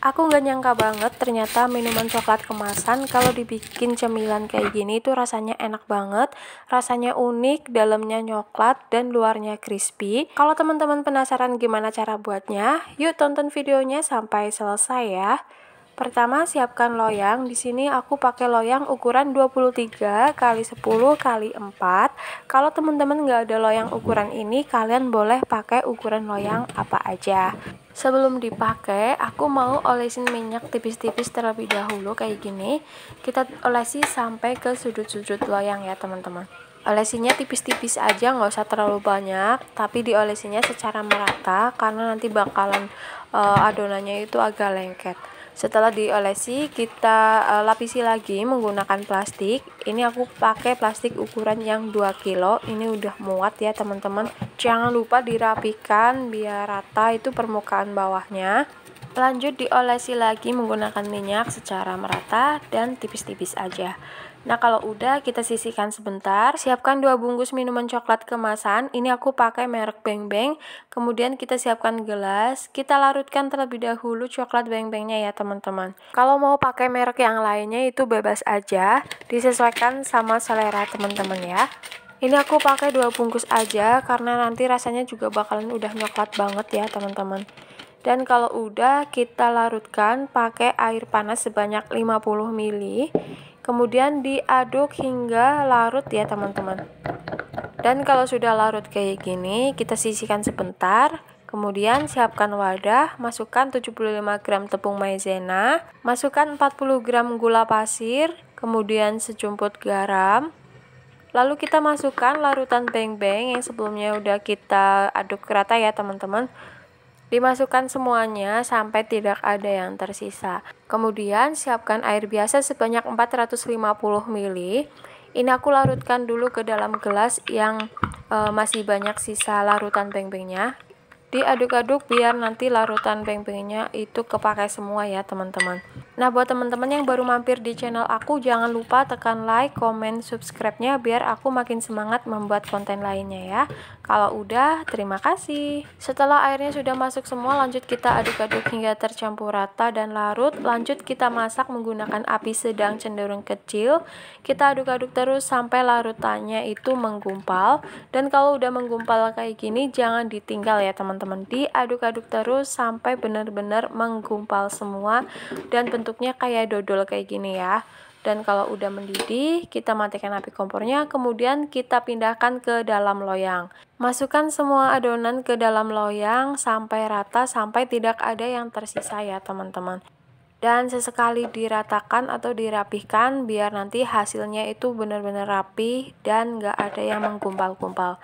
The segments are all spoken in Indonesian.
Aku nggak nyangka banget ternyata minuman coklat kemasan kalau dibikin cemilan kayak gini itu rasanya enak banget, rasanya unik, dalamnya coklat dan luarnya crispy. Kalau teman-teman penasaran gimana cara buatnya, yuk tonton videonya sampai selesai ya. Pertama siapkan loyang. Di sini aku pakai loyang ukuran 23 kali 10 kali 4. Kalau teman-teman nggak ada loyang ukuran ini, kalian boleh pakai ukuran loyang apa aja. Sebelum dipakai, aku mau olesin minyak tipis-tipis terlebih dahulu kayak gini. Kita olesi sampai ke sudut-sudut loyang ya teman-teman. Olesinya tipis-tipis aja, nggak usah terlalu banyak, tapi diolesinya secara merata karena nanti bakalan adonannya itu agak lengket. Setelah diolesi, kita lapisi lagi menggunakan plastik. Ini aku pakai plastik ukuran yang 2 kilo. Ini udah muat ya teman-teman. Jangan lupa dirapikan biar rata itu permukaan bawahnya. Lanjut diolesi lagi menggunakan minyak secara merata dan tipis-tipis aja. Nah kalau udah, kita sisihkan sebentar. Siapkan 2 bungkus minuman coklat kemasan. Ini aku pakai merek Beng Beng. Kemudian kita siapkan gelas. Kita larutkan terlebih dahulu coklat Beng Bengnya ya teman-teman. Kalau mau pakai merek yang lainnya itu bebas aja, disesuaikan sama selera teman-teman ya. Ini aku pakai 2 bungkus aja karena nanti rasanya juga bakalan udah coklat banget ya teman-teman. Dan kalau udah, kita larutkan pakai air panas sebanyak 50 ml. Kemudian diaduk hingga larut ya teman-teman. Dan kalau sudah larut kayak gini, kita sisihkan sebentar. Kemudian siapkan wadah, masukkan 75 gram tepung maizena, masukkan 40 gram gula pasir, kemudian sejumput garam. Lalu kita masukkan larutan Beng Beng yang sebelumnya udah kita aduk rata ya teman-teman. Dimasukkan semuanya sampai tidak ada yang tersisa. Kemudian siapkan air biasa sebanyak 450 ml. Ini aku larutkan dulu ke dalam gelas yang masih banyak sisa larutan Beng Bengnya. Diaduk-aduk biar nanti larutan Beng Bengnya itu kepakai semua ya teman-teman. Nah buat teman-teman yang baru mampir di channel aku, jangan lupa tekan like, komen, subscribe-nya biar aku makin semangat membuat konten lainnya ya. Kalau udah, terima kasih. Setelah airnya sudah masuk semua, lanjut kita aduk-aduk hingga tercampur rata dan larut. Lanjut kita masak menggunakan api sedang cenderung kecil. Kita aduk-aduk terus sampai larutannya itu menggumpal. Dan kalau udah menggumpal kayak gini, jangan ditinggal ya teman-teman. Diaduk-aduk terus sampai benar-benar menggumpal semua dan bentuknya kayak dodol kayak gini ya. Dan kalau udah mendidih, kita matikan api kompornya, kemudian kita pindahkan ke dalam loyang. Masukkan semua adonan ke dalam loyang sampai rata, sampai tidak ada yang tersisa ya teman-teman. Dan sesekali diratakan atau dirapihkan biar nanti hasilnya itu benar-benar rapi dan nggak ada yang menggumpal-gumpal.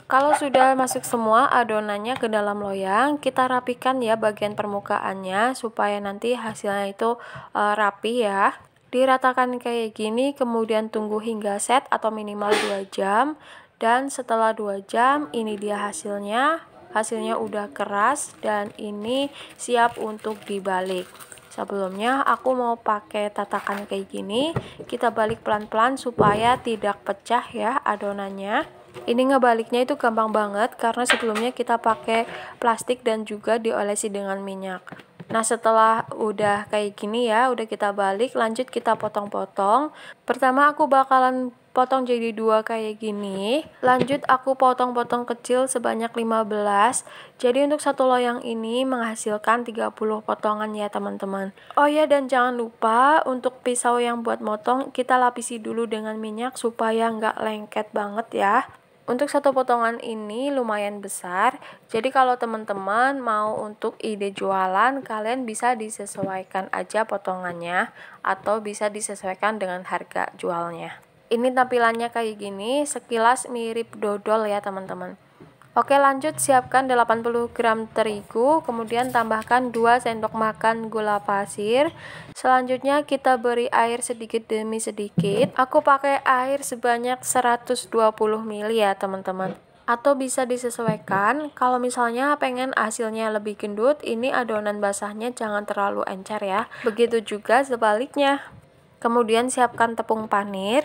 Kalau sudah masuk semua adonannya ke dalam loyang, kita rapikan ya bagian permukaannya supaya nanti hasilnya itu rapi ya. Diratakan kayak gini, kemudian tunggu hingga set atau minimal 2 jam. Dan setelah 2 jam, ini dia hasilnya. Hasilnya udah keras dan ini siap untuk dibalik. Sebelumnya aku mau pakai tatakan kayak gini. Kita balik pelan-pelan supaya tidak pecah ya adonannya. Ini ngebaliknya itu gampang banget karena sebelumnya kita pakai plastik dan juga diolesi dengan minyak. Nah setelah udah kayak gini ya, udah kita balik, lanjut kita potong-potong. Pertama aku bakalan potong jadi 2 kayak gini. Lanjut aku potong-potong kecil sebanyak 15. Jadi untuk satu loyang ini menghasilkan 30 potongan ya teman-teman. Oh ya, dan jangan lupa untuk pisau yang buat motong kita lapisi dulu dengan minyak supaya nggak lengket banget ya. Untuk satu potongan ini lumayan besar, jadi kalau teman-teman mau untuk ide jualan, kalian bisa disesuaikan aja potongannya atau bisa disesuaikan dengan harga jualnya. Ini tampilannya kayak gini, sekilas mirip dodol ya teman-teman. Oke, lanjut siapkan 80 gram terigu, kemudian tambahkan 2 sendok makan gula pasir. Selanjutnya kita beri air sedikit demi sedikit. Aku pakai air sebanyak 120 ml ya teman-teman. Atau bisa disesuaikan, kalau misalnya pengen hasilnya lebih gendut, ini adonan basahnya jangan terlalu encer ya. Begitu juga sebaliknya. Kemudian siapkan tepung panir.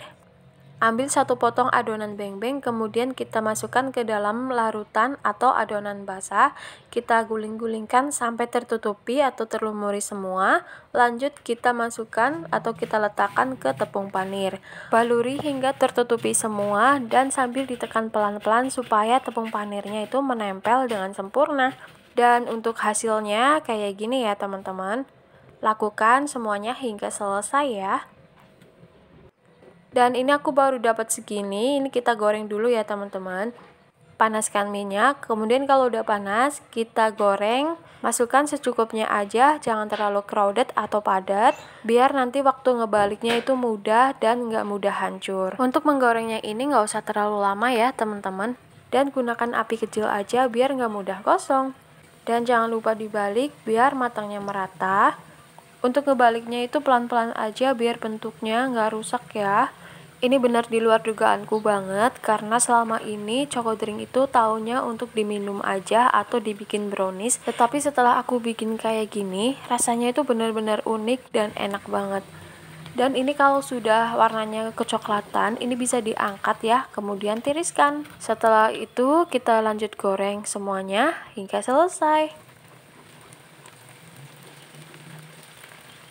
Ambil satu potong adonan beng-beng, kemudian kita masukkan ke dalam larutan atau adonan basah. Kita guling-gulingkan sampai tertutupi atau terlumuri semua. Lanjut kita masukkan atau kita letakkan ke tepung panir. Baluri hingga tertutupi semua dan sambil ditekan pelan-pelan supaya tepung panirnya itu menempel dengan sempurna. Dan untuk hasilnya kayak gini ya teman-teman. Lakukan semuanya hingga selesai ya. Dan ini aku baru dapat segini, ini kita goreng dulu ya teman-teman. Panaskan minyak, kemudian kalau udah panas, kita goreng. Masukkan secukupnya aja, jangan terlalu crowded atau padat, biar nanti waktu ngebaliknya itu mudah dan nggak mudah hancur. Untuk menggorengnya ini nggak usah terlalu lama ya teman-teman. Dan gunakan api kecil aja biar nggak mudah gosong. Dan jangan lupa dibalik biar matangnya merata. Untuk ngebaliknya itu pelan-pelan aja biar bentuknya nggak rusak ya. Ini benar di luar dugaanku banget karena selama ini Choco Drink itu taunya untuk diminum aja atau dibikin brownies. Tetapi setelah aku bikin kayak gini, rasanya itu benar-benar unik dan enak banget. Dan ini kalau sudah warnanya kecoklatan, ini bisa diangkat ya, kemudian tiriskan. Setelah itu kita lanjut goreng semuanya hingga selesai.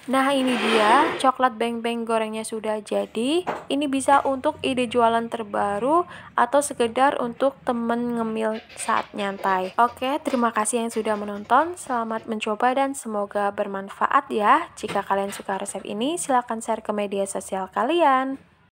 Nah ini dia, coklat beng-beng gorengnya sudah jadi. Ini bisa untuk ide jualan terbaru atau sekedar untuk temen ngemil saat nyantai. Oke, terima kasih yang sudah menonton. Selamat mencoba dan semoga bermanfaat ya. Jika kalian suka resep ini, silahkan share ke media sosial kalian.